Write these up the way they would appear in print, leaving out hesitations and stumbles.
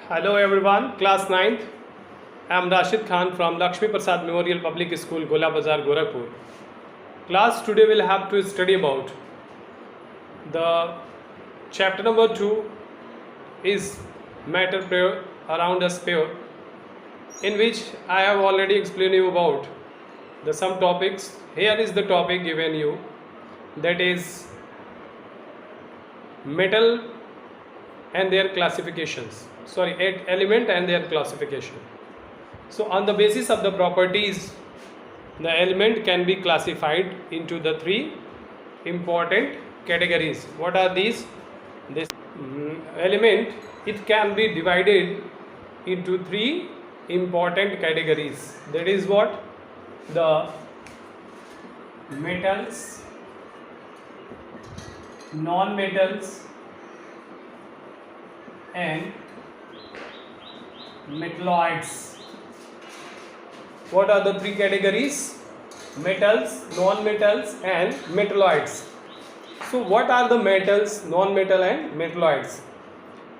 Hello everyone, class 9th. I am Rashid Khan from Lakshmi Prasad Memorial Public School, Gola Bazar, Gorakhpur. Class today will have to study about the chapter number 2 is matter pair around a sphere, in which I have already explained you about the some topics. Here is the topic given you, that is metal and their classifications. Element and their classification. So on the basis of the properties, the element can be classified into the three important categories. What are these? This element, it can be divided into three important categories. That is what? The metals, non-metals and metalloids. What are the three categories? Metals, non-metals and metalloids. So what are the metals, non-metal and metalloids?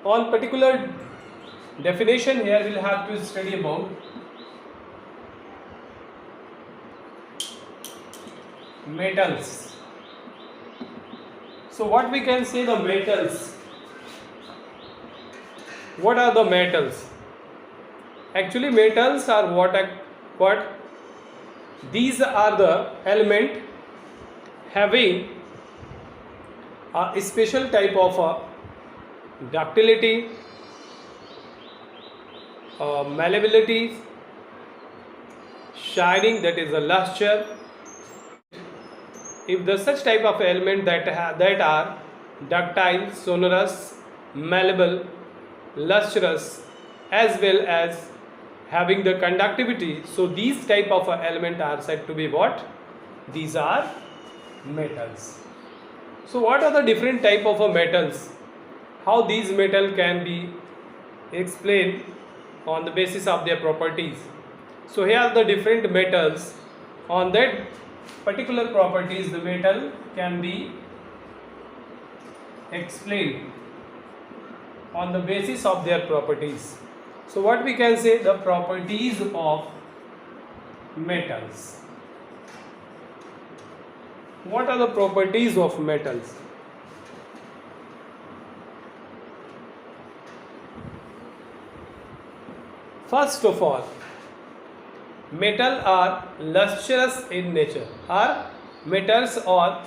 On particular definition here we'll have to study about metals. So what we can say the metals? What are the metals? Actually metals are what? These are the element having a special type of ductility, malleability, shining, that is a luster. If the such type of element that are ductile, sonorous, malleable, lustrous, as well as having the conductivity, so these type of element are said to be what? These are metals. So what are the different type of metals? How these metal can be explained on the basis of their properties? So here are the different metals. On that particular properties, the metal can be explained on the basis of their properties. So what we can say, the properties of metals. What are the properties of metals? First of all, metal are lustrous in nature. Metals are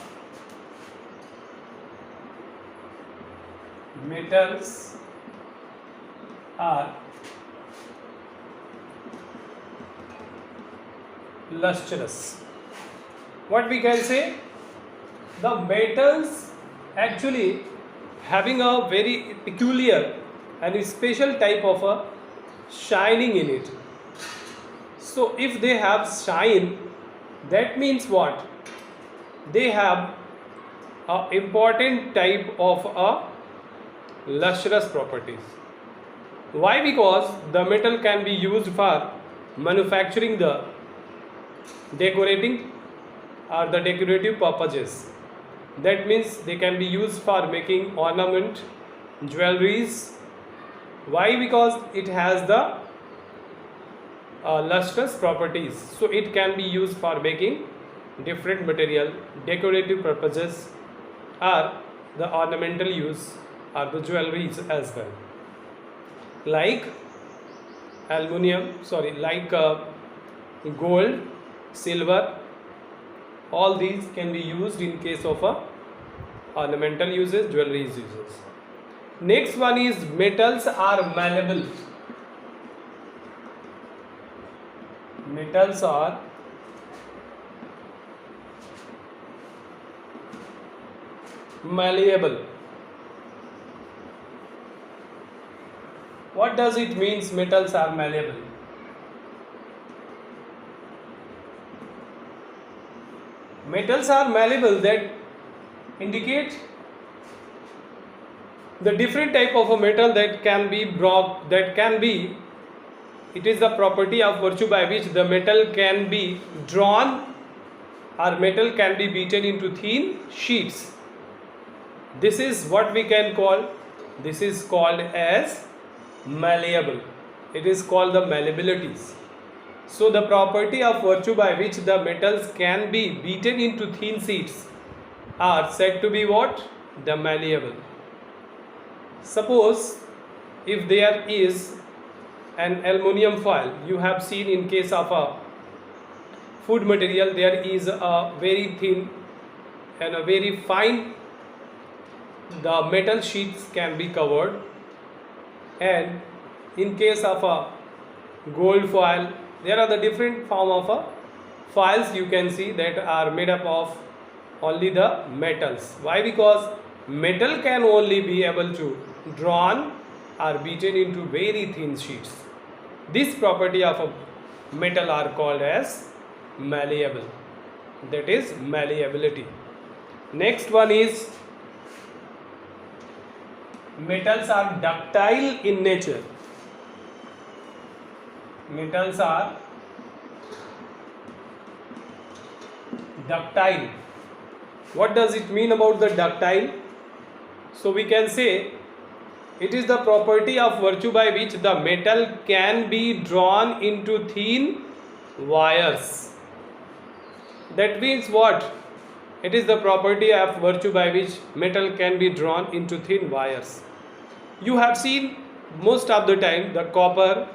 lustrous. What we can say, the metals actually having a very peculiar and special type of a shining in it. So if they have shine, that means what? They have a important type of a lustrous properties. Why? Because the metal can be used for manufacturing the decorating or the decorative purposes. That means they can be used for making ornament, jewelries. Why? Because it has the lustrous properties. So it can be used for making different material, decorative purposes, or the ornamental use, or the jewelries as well. Like gold, silver, all these can be used in case of ornamental uses, jewelry uses. Next one is metals are malleable. Metals are malleable. What does it mean, metals are malleable? Metals are malleable, that indicate the different type of a metal that can be brought, it is the property of virtue by which the metal can be drawn or metal can be beaten into thin sheets. This is what we can call, this is called as malleable. It is called the malleabilities. So the property of virtue by which the metals can be beaten into thin sheets are said to be what? The malleable. Suppose if there is an aluminium foil, you have seen in case of a food material there is a very thin and a very fine, the metal sheets can be covered, and in case of a gold foil there are the different form of foils you can see that are made up of only the metals. Why? Because metal can only be able to drawn or beaten into very thin sheets. This property of a metal are called as malleable, that is malleability. Next one is metals are ductile in nature. Metals are ductile. What does it mean about the ductile? So we can say it is the property of virtue by which the metal can be drawn into thin wires. That means what? It is the property of virtue by which metal can be drawn into thin wires. You have seen most of the time the copper,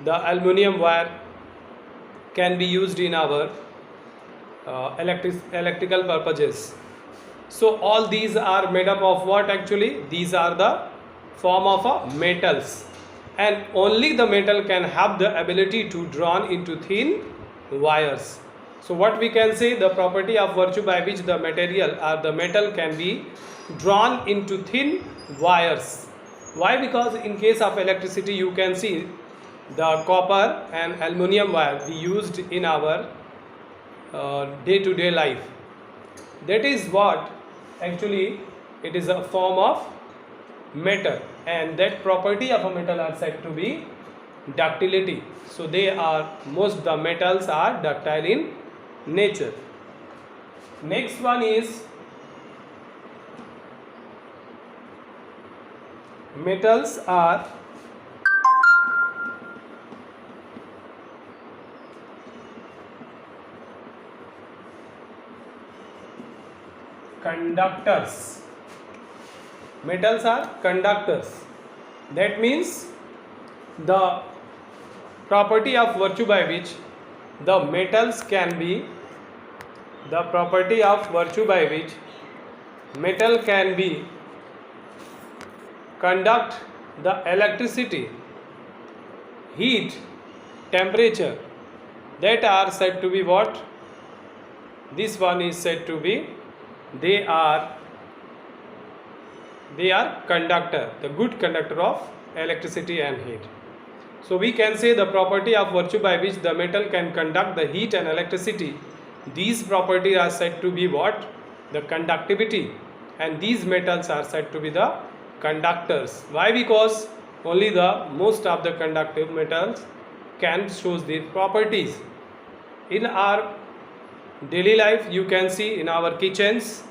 the aluminium wire can be used in our electrical purposes. So all these are made up of what actually? These are the form of metals, and only the metal can have the ability to drawn into thin wires. So what we can say, the property of virtue by which the material or the metal can be drawn into thin wires. Why? Because in case of electricity you can see the copper and aluminium wire we used in our day-to-day life. That is what actually it is a form of metal, and that property of a metal are said to be ductility. So they are, most the metals are ductile in nature. Next one is metals are conductors. Metals are conductors. That means the property of virtue by which the metals can be, the property of virtue by which metal can be conduct the electricity, heat, temperature, that are said to be what? This one is said to be, they are conductor, the good conductor of electricity and heat. So we can say the property of virtue by which the metal can conduct the heat and electricity, these properties are said to be what? The conductivity, and these metals are said to be the conductors. Why? Because only the most of the conductive metals can show these properties. In our daily life you can see, in our kitchens,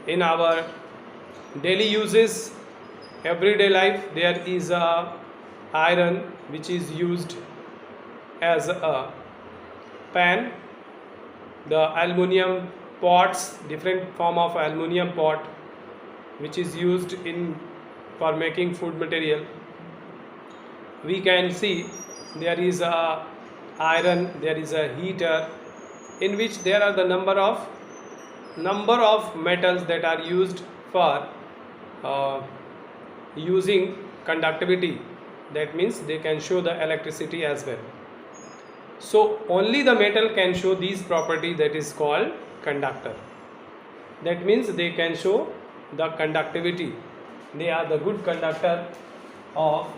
in our daily uses, everyday life, there is a iron which is used as a pan, the aluminium pots, different form of aluminium pot which is used in for making food material. We can see there is a iron, there is a heater in which there are the number of metals that are used for using conductivity. That means they can show the electricity as well. So only the metal can show these property, that is called conductor. That means they can show the conductivity. They are the good conductor of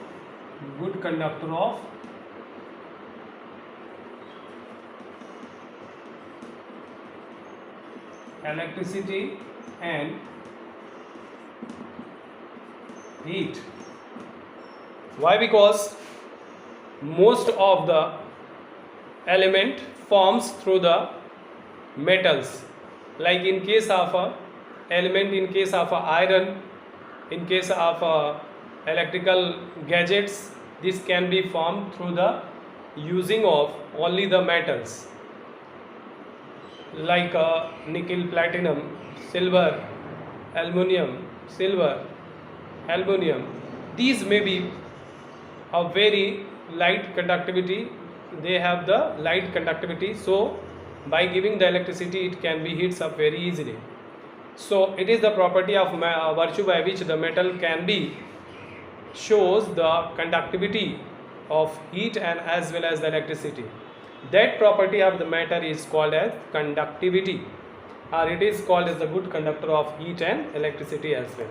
electricity and heat. Why? Because most of the element forms through the metals. Like in case of a element, in case of a iron, in case of a electrical gadgets, this can be formed through the using of only the metals like nickel, platinum, silver, aluminium, silver, aluminium. These may be a very light conductivity, they have the light conductivity, so by giving the electricity it can be heats up very easily. So it is the property of virtue by which the metal can be shows the conductivity of heat and as well as the electricity. That property of the matter is called as conductivity, or it is called as the good conductor of heat and electricity as well.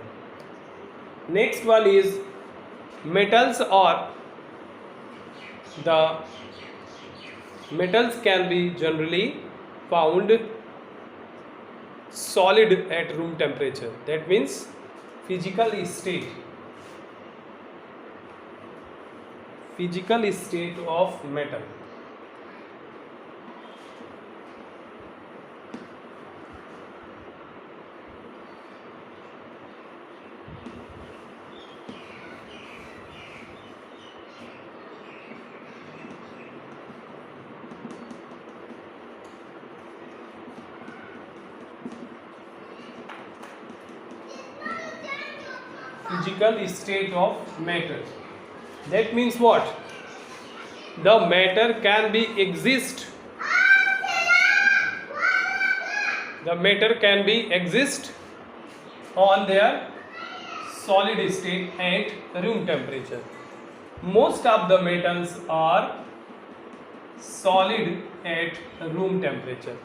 Next one is metals, or the metals can be generally found solid at room temperature. That means physical state of metal. Physical state of matter. That means what? The matter can be exist. The matter can be exist on their solid state at room temperature. Most of the metals are solid at room temperature.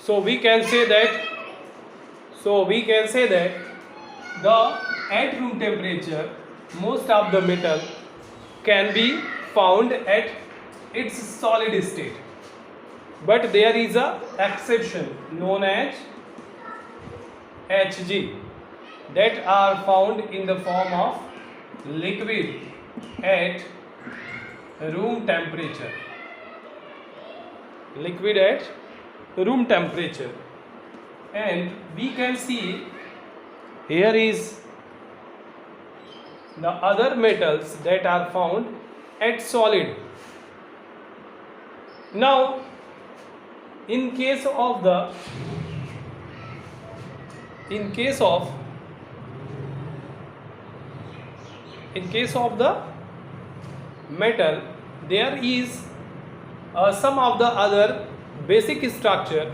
So we can say that the at room temperature most of the metal can be found at its solid state, but there is a exception known as Hg, that are found in the form of liquid at room temperature. Liquid at room temperature. And we can see here is the other metals that are found at solid. Now in case of the metal, there is some of the other basic structure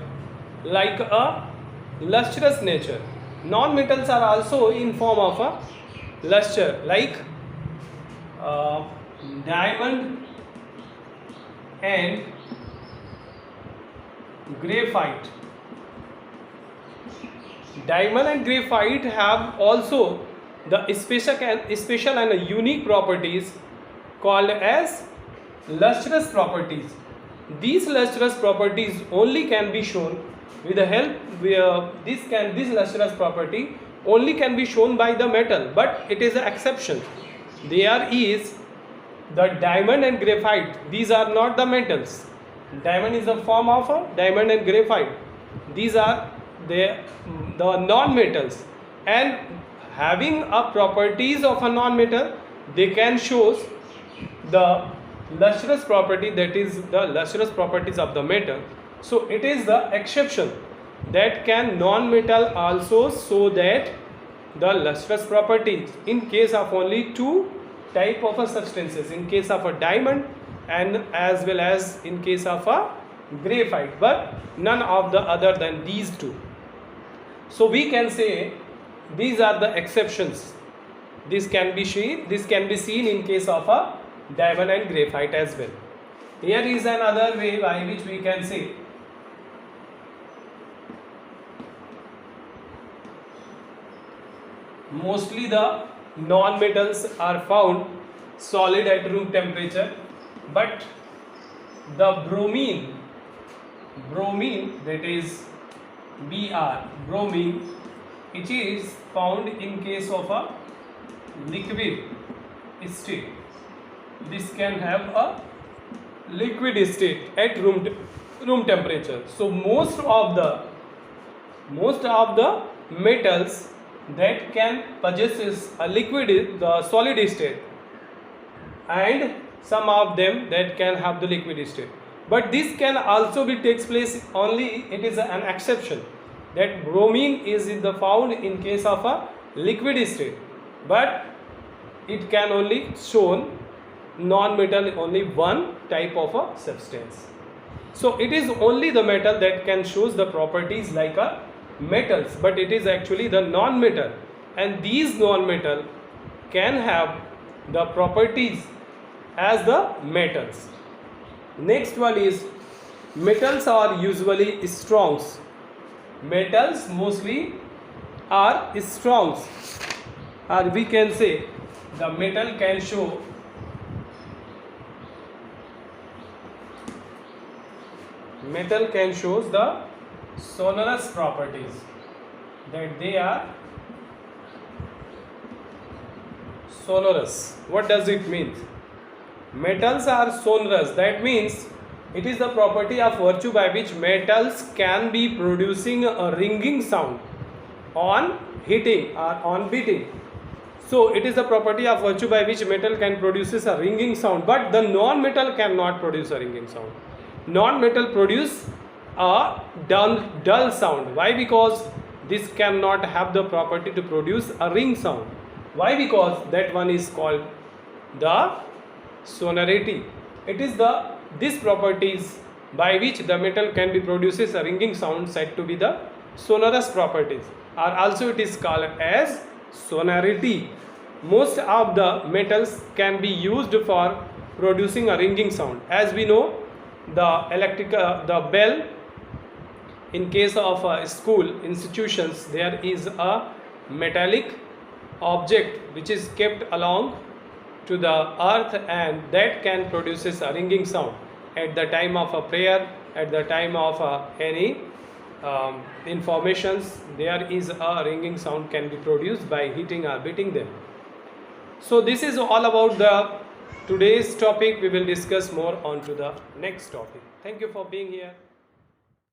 like a lustrous nature. Non-metals are also in form of a luster, like diamond and graphite. Diamond and graphite have also the special and unique properties called as lustrous properties. These lustrous properties only can be shown with the help this lustrous property only can be shown by the metal, but it is an exception. There is the diamond and graphite. These are not the metals. Diamond is a form of a diamond and graphite. These are the non-metals, and having a properties of a non-metal, they can show the lustrous property, that is the lustrous properties of the metal. So it is the exception that can non-metal also show that the lustrous properties in case of only two type of substances, in case of a diamond and as well as in case of a graphite, but none of the other than these two. So we can say these are the exceptions. This can be seen in case of a diamond and graphite as well. Here is another way by which we can say mostly the non-metals are found solid at room temperature, but the bromine, that is Br, bromine, it is found in case of a liquid state. This can have a liquid state at room temperature. So most of the metals that can possesses a liquid, the solid state, and some of them that can have the liquid state. But this can also be takes place only, it is an exception, that bromine is in the found in case of a liquid state, but it can only shown non-metal only one type of a substance. So it is only the metal that can shows the properties like a metals, but it is actually the non-metal, and these non-metal can have the properties as the metals. Next one is metals are usually strongs. Metals mostly are strongs, or we can say the metal can show shows the sonorous properties, that they are sonorous. What does it mean? Metals are sonorous, that means it is the property of virtue by which metals can be producing a ringing sound on hitting or on beating. So it is the property of virtue by which metal can produces a ringing sound, but the non-metal cannot produce a ringing sound. Non-metal produce a dull sound. Why? Because this cannot have the property to produce a ring sound. Why? Because that one is called the sonority. It is this properties by which the metal can be produces a ringing sound said to be the sonorous properties, or also it is called as sonority. Most of the metals can be used for producing a ringing sound. As we know, the bell, in case of school institutions, there is a metallic object which is kept along to the earth, and that can produces a ringing sound at the time of a prayer, at the time of any informations. There is a ringing sound can be produced by hitting or beating them. So this is all about the today's topic. We will discuss more on to the next topic. Thank you for being here.